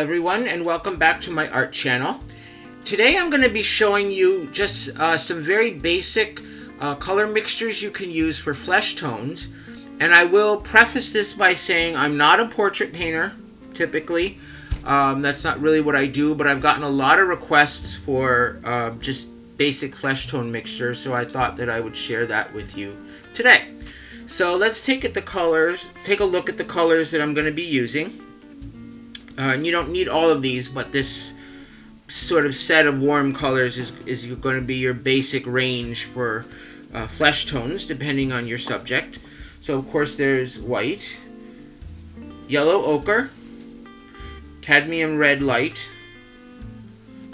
everyone, and welcome back to my art channel. Today I'm going to be showing you just some very basic color mixtures you can use for flesh tones. And I will preface this by saying I'm not a portrait painter, typically. That's not really what I do, but I've gotten a lot of requests for just basic flesh tone mixtures, so I thought that I would share that with you today. So let's take a look at the colors that I'm going to be using. And you don't need all of these, but this sort of set of warm colors is going to be your basic range for flesh tones, depending on your subject. So of course there's white, yellow ochre, cadmium red light,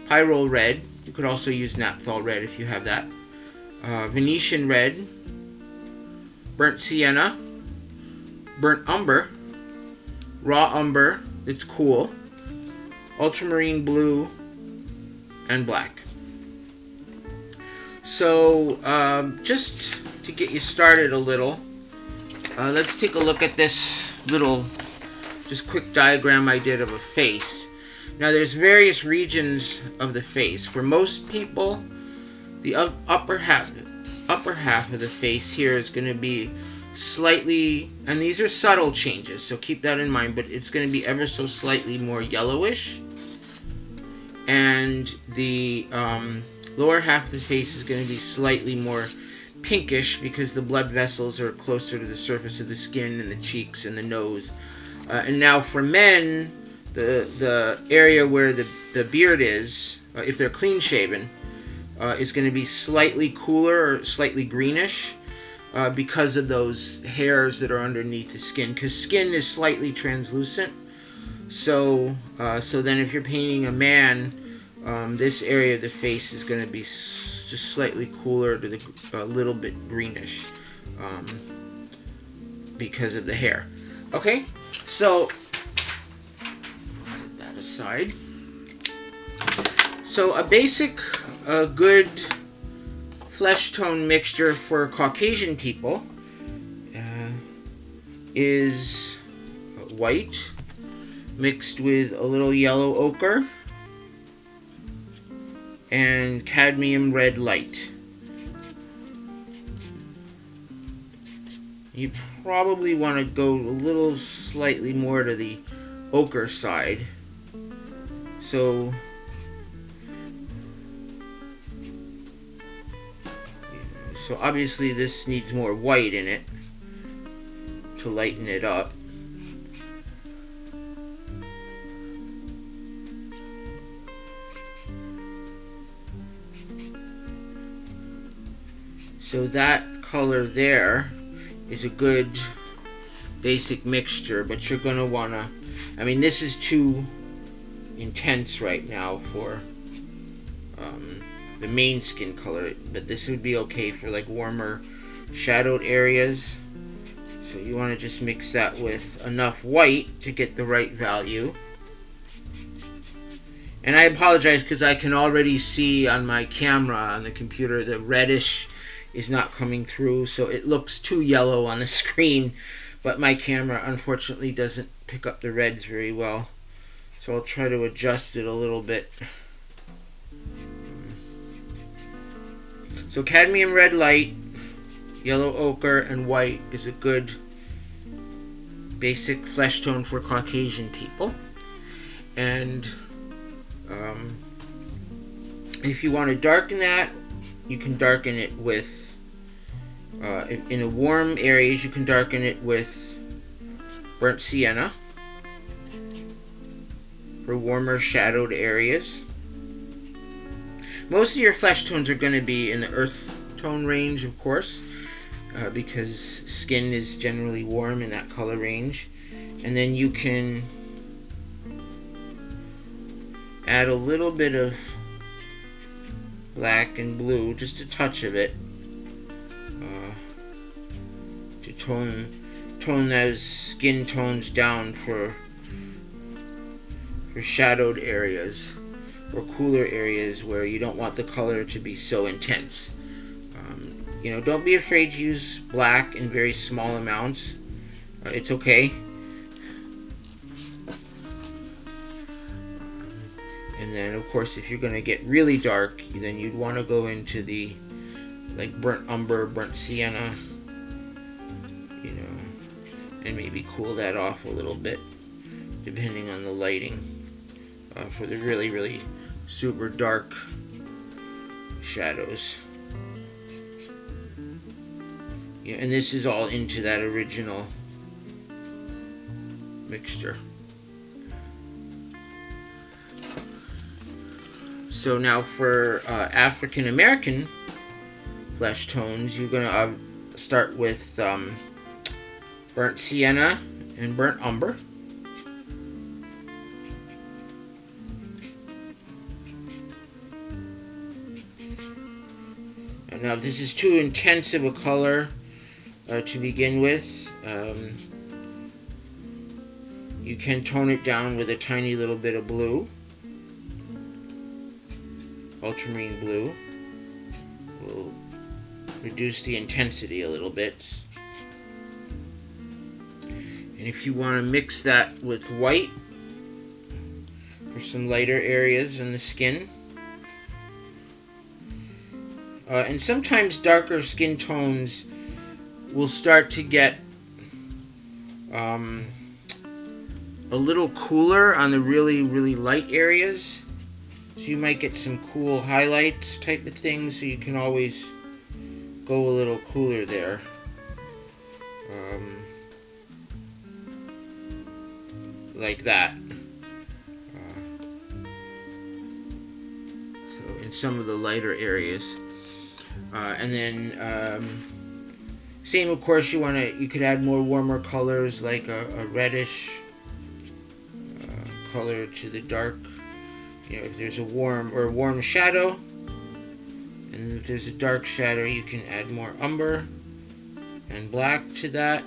pyrrole red. You could also use naphthol red if you have that. Venetian red, burnt sienna, burnt umber, raw umber. It's cool, ultramarine blue, and black. So just to get you started a little, let's take a look at this little just quick diagram I did of a face. Now there's various regions of the face. For most people, the upper half of the face here is going to be slightly, and these are subtle changes, so keep that in mind, but it's going to be ever so slightly more yellowish, and the lower half of the face is going to be slightly more pinkish because the blood vessels are closer to the surface of the skin and the cheeks and the nose. And now for men, the area where the beard is, if they're clean shaven, is going to be slightly cooler or slightly greenish. Because of those hairs that are underneath the skin, because skin is slightly translucent. So then if you're painting a man, this area of the face is going to be just slightly cooler to a little bit greenish because of the hair. Okay, so set that aside. So a basic, good flesh tone mixture for Caucasian people is white mixed with a little yellow ochre and cadmium red light. You probably want to go a little slightly more to the ochre side. So obviously this needs more white in it to lighten it up. So that color there is a good basic mixture, but you're going to want to, I mean, this is too intense right now for the main skin color, but this would be okay for like warmer shadowed areas. So you want to just mix that with enough white to get the right value. And I apologize because I can already see on my camera on the computer the reddish is not coming through, so it looks too yellow on the screen, but my camera unfortunately doesn't pick up the reds very well, so I'll try to adjust it a little bit. So cadmium red light, yellow ochre, and white is a good basic flesh tone for Caucasian people. And if you want to darken that, you can darken it with, in the warm areas, you can darken it with burnt sienna for warmer shadowed areas. Most of your flesh tones are going to be in the earth tone range, of course, because skin is generally warm in that color range. And then you can add a little bit of black and blue, just a touch of it, to tone those skin tones down for shadowed areas or cooler areas where you don't want the color to be so intense. Don't be afraid to use black in very small amounts. It's okay. then of course if you're going to get really dark, then you'd want to go into the like burnt umber, burnt sienna, you know, and maybe cool that off a little bit depending on the lighting for the really super dark shadows. Yeah, and this is all into that original mixture. So now for African American flesh tones, you're gonna start with burnt sienna and burnt umber. And now this is too intense of a color to begin with. You can tone it down with a tiny little bit of blue, ultramarine blue. Will reduce the intensity a little bit. And if you want to mix that with white for some lighter areas in the skin, and sometimes darker skin tones will start to get a little cooler on the really light areas. So you might get some cool highlights type of things, so you can always go a little cooler there. Like that. So in some of the lighter areas. And then same, of course, you could add more warmer colors like a reddish color to the dark. You know, if there's a warm shadow, and if there's a dark shadow, you can add more umber and black to that.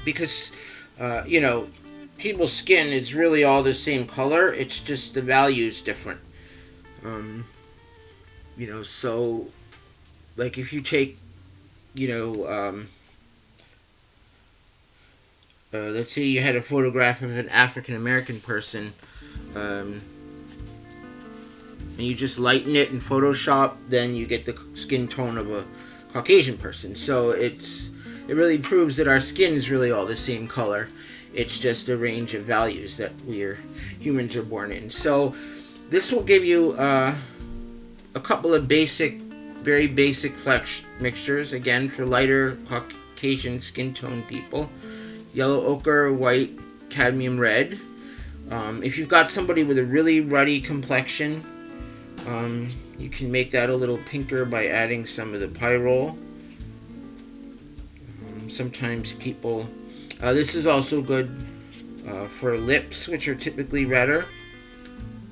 Because you know, people's skin is really all the same color. It's just the value is different. You know, so like if you take, you know, let's say you had a photograph of an African American person, and you just lighten it in Photoshop, then you get the skin tone of a Caucasian person. So it really proves that our skin is really all the same color. It's just a range of values that humans are born in. So this will give you a couple of very basic flesh mixtures, again for lighter Caucasian skin tone people. Yellow ochre, white, cadmium red. If you've got somebody with a really ruddy complexion, you can make that a little pinker by adding some of the pyrrole. Sometimes people... this is also good for lips, which are typically redder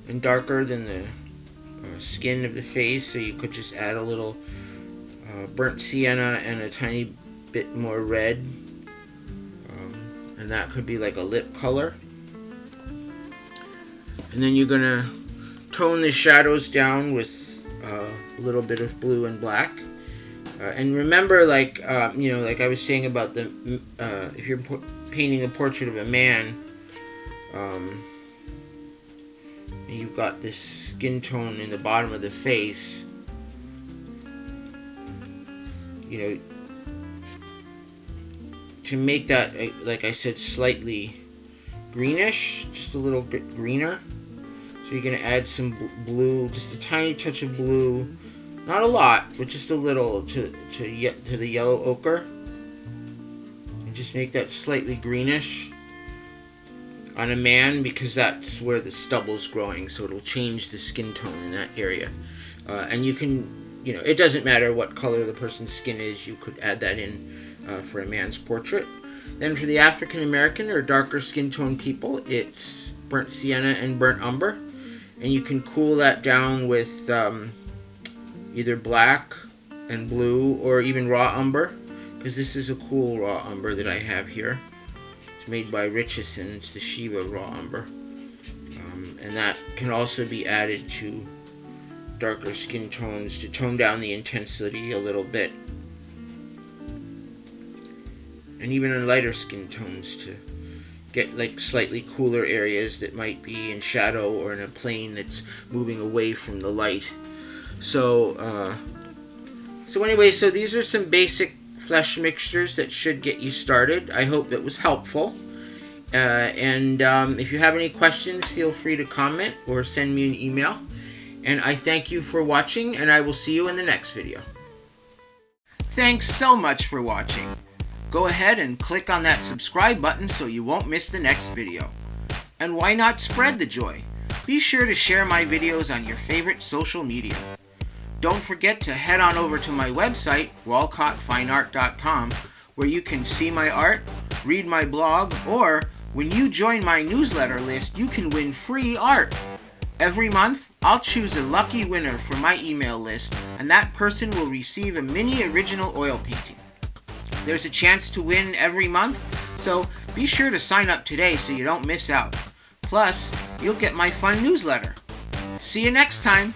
and darker than the skin of the face, so you could just add a little burnt sienna and a tiny bit more red. And that could be like a lip color. And then you're going to tone the shadows down with a little bit of blue and black. And remember, like, you know, like I was saying about the, if you're painting a portrait of a man, and you've got this skin tone in the bottom of the face, you know, to make that, like I said, slightly greenish, just a little bit greener. So you're going to add some blue, just a tiny touch of blue, not a lot, but just a little to the yellow ochre, and just make that slightly greenish on a man, because that's where the stubble's growing, so it'll change the skin tone in that area. And you can, you know, it doesn't matter what color the person's skin is, you could add that in for a man's portrait. Then for the African American or darker skin tone people, it's burnt sienna and burnt umber, and you can cool that down with either black and blue or even raw umber, because this is a cool raw umber that I have here. It's made by Richardson. It's the Shiva raw umber, and that can also be added to darker skin tones to tone down the intensity a little bit. and even in lighter skin tones to get like slightly cooler areas that might be in shadow or in a plane that's moving away from the light. So anyway, so these are some basic flesh mixtures that should get you started. I hope that was helpful. If you have any questions, feel free to comment or send me an email. And I thank you for watching, and I will see you in the next video. Thanks so much for watching. Go ahead and click on that subscribe button so you won't miss the next video. And why not spread the joy? Be sure to share my videos on your favorite social media. Don't forget to head on over to my website, walcottfineart.com, where you can see my art, read my blog, or when you join my newsletter list, you can win free art. Every month, I'll choose a lucky winner for my email list, and that person will receive a mini original oil painting. There's a chance to win every month, so be sure to sign up today so you don't miss out. Plus, you'll get my fun newsletter. See you next time!